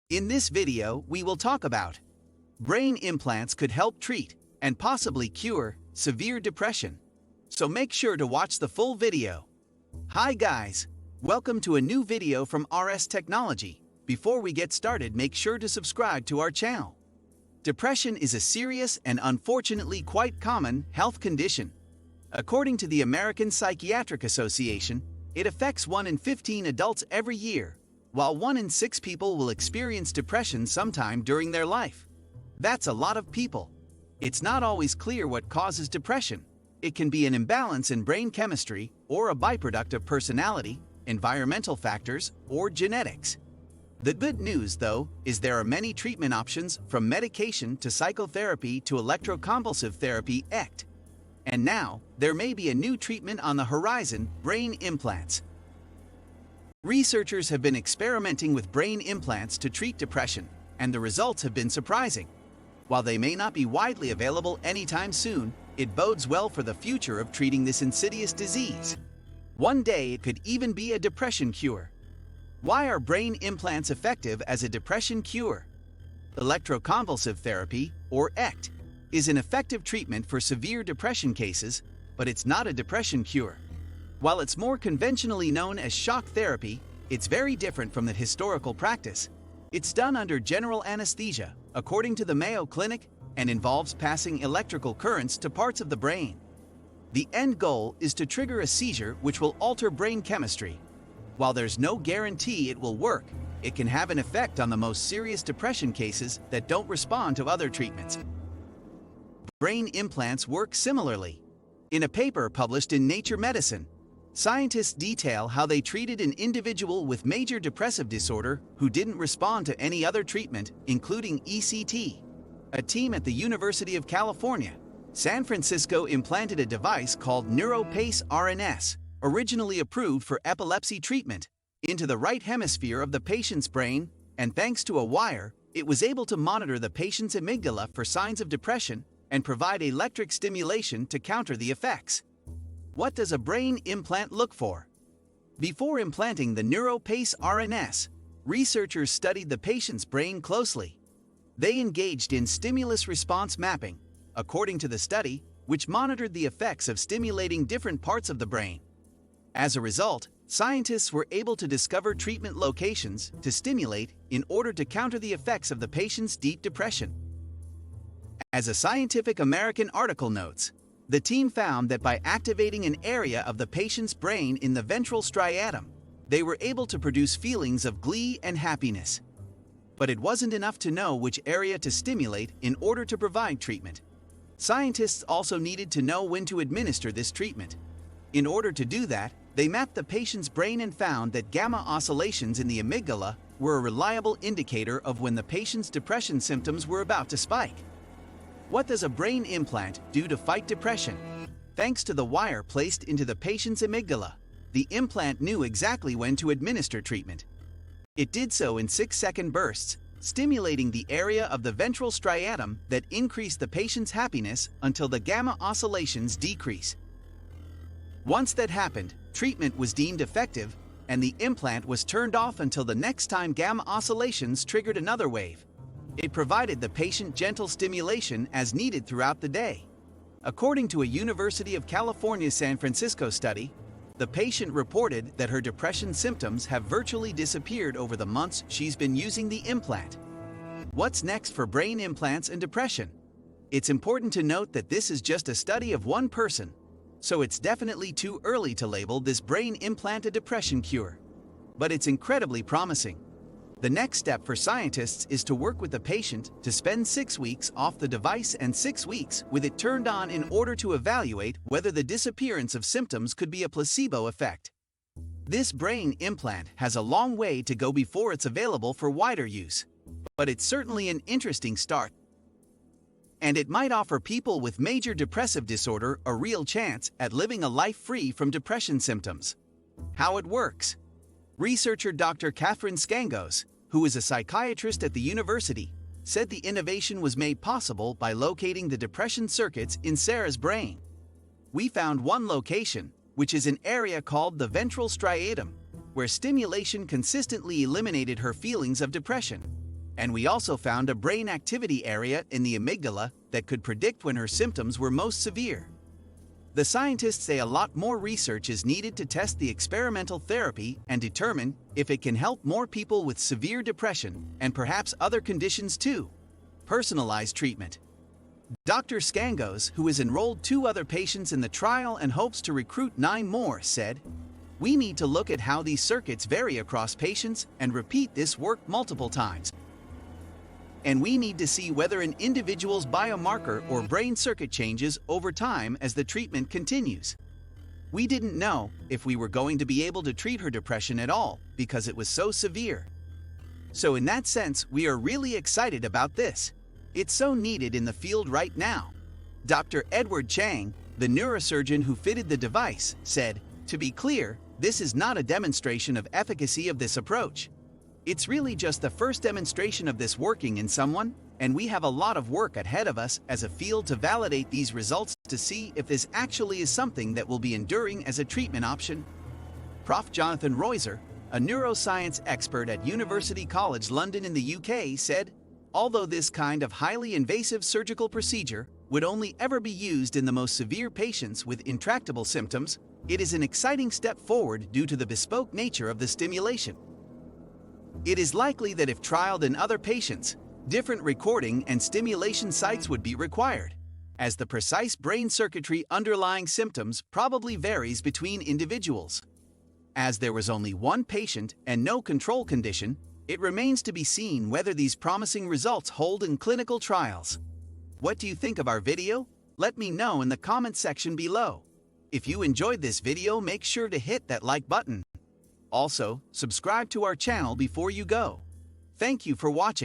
In this video, we will talk about brain implants could help treat and possibly cure severe depression. So make sure to watch the full video. Hi guys, welcome to a new video from RS Technology. Before we get started, make sure to subscribe to our channel. Depression is a serious and unfortunately quite common health condition. According to the American Psychiatric Association, it affects 1 in 15 adults every year, while 1 in 6 people will experience depression sometime during their life. That's a lot of people. It's not always clear what causes depression. It can be an imbalance in brain chemistry or a byproduct of personality, environmental factors, or genetics. The good news, though, is there are many treatment options from medication to psychotherapy to electroconvulsive therapy (ECT). And now, there may be a new treatment on the horizon: brain implants. Researchers have been experimenting with brain implants to treat depression, and the results have been surprising. While they may not be widely available anytime soon, it bodes well for the future of treating this insidious disease. One day it could even be a depression cure. Why are brain implants effective as a depression cure? Electroconvulsive therapy, or ECT, is an effective treatment for severe depression cases, but it's not a depression cure. While it's more conventionally known as shock therapy, it's very different from the historical practice. It's done under general anesthesia, according to the Mayo Clinic, and involves passing electrical currents to parts of the brain. The end goal is to trigger a seizure which will alter brain chemistry. While there's no guarantee it will work, it can have an effect on the most serious depression cases that don't respond to other treatments. Brain implants work similarly. In a paper published in Nature Medicine, scientists detail how they treated an individual with major depressive disorder who didn't respond to any other treatment, including ECT. A team at the University of California, San Francisco implanted a device called NeuroPace RNS, originally approved for epilepsy treatment, into the right hemisphere of the patient's brain, and thanks to a wire, it was able to monitor the patient's amygdala for signs of depression and provide electric stimulation to counter the effects. What does a brain implant look for? Before implanting the NeuroPace RNS, researchers studied the patient's brain closely. They engaged in stimulus response mapping, according to the study, which monitored the effects of stimulating different parts of the brain. As a result, scientists were able to discover treatment locations to stimulate in order to counter the effects of the patient's deep depression. As a Scientific American article notes, the team found that by activating an area of the patient's brain in the ventral striatum, they were able to produce feelings of glee and happiness. But it wasn't enough to know which area to stimulate in order to provide treatment. Scientists also needed to know when to administer this treatment. In order to do that, they mapped the patient's brain and found that gamma oscillations in the amygdala were a reliable indicator of when the patient's depression symptoms were about to spike. What does a brain implant do to fight depression? Thanks to the wire placed into the patient's amygdala, the implant knew exactly when to administer treatment. It did so in 6-second bursts, stimulating the area of the ventral striatum that increased the patient's happiness until the gamma oscillations decrease. Once that happened, treatment was deemed effective, and the implant was turned off until the next time gamma oscillations triggered another wave. It provided the patient gentle stimulation as needed throughout the day. According to a University of California San Francisco study, the patient reported that her depression symptoms have virtually disappeared over the months she's been using the implant. What's next for brain implants and depression? It's important to note that this is just a study of one person, so it's definitely too early to label this brain implant a depression cure. But it's incredibly promising. The next step for scientists is to work with the patient to spend 6 weeks off the device and 6 weeks with it turned on in order to evaluate whether the disappearance of symptoms could be a placebo effect. This brain implant has a long way to go before it's available for wider use, but it's certainly an interesting start. And it might offer people with major depressive disorder a real chance at living a life free from depression symptoms. How it works. Researcher Dr. Catherine Scangos, who is a psychiatrist at the university, said the innovation was made possible by locating the depression circuits in Sarah's brain. We found one location, which is an area called the ventral striatum, where stimulation consistently eliminated her feelings of depression. And we also found a brain activity area in the amygdala that could predict when her symptoms were most severe. The scientists say a lot more research is needed to test the experimental therapy and determine if it can help more people with severe depression and perhaps other conditions too. Personalized treatment. Dr. Skangos, who has enrolled 2 other patients in the trial and hopes to recruit 9 more, said, "We need to look at how these circuits vary across patients and repeat this work multiple times. And we need to see whether an individual's biomarker or brain circuit changes over time as the treatment continues." We didn't know if we were going to be able to treat her depression at all because it was so severe. So in that sense, we are really excited about this. It's so needed in the field right now. Dr. Edward Chang, the neurosurgeon who fitted the device, said, "To be clear, this is not a demonstration of efficacy of this approach. It's really just the first demonstration of this working in someone, and we have a lot of work ahead of us as a field to validate these results to see if this actually is something that will be enduring as a treatment option." Prof. Jonathan Reuser, a neuroscience expert at University College London in the UK, said, "Although this kind of highly invasive surgical procedure would only ever be used in the most severe patients with intractable symptoms, it is an exciting step forward due to the bespoke nature of the stimulation. It is likely that if trialed in other patients, different recording and stimulation sites would be required, as the precise brain circuitry underlying symptoms probably varies between individuals. As there was only 1 patient and no control condition, it remains to be seen whether these promising results hold in clinical trials. What do you think of our video? Let me know in the comment section below. If you enjoyed this video, make sure to hit that like button. Also, subscribe to our channel before you go. Thank you for watching.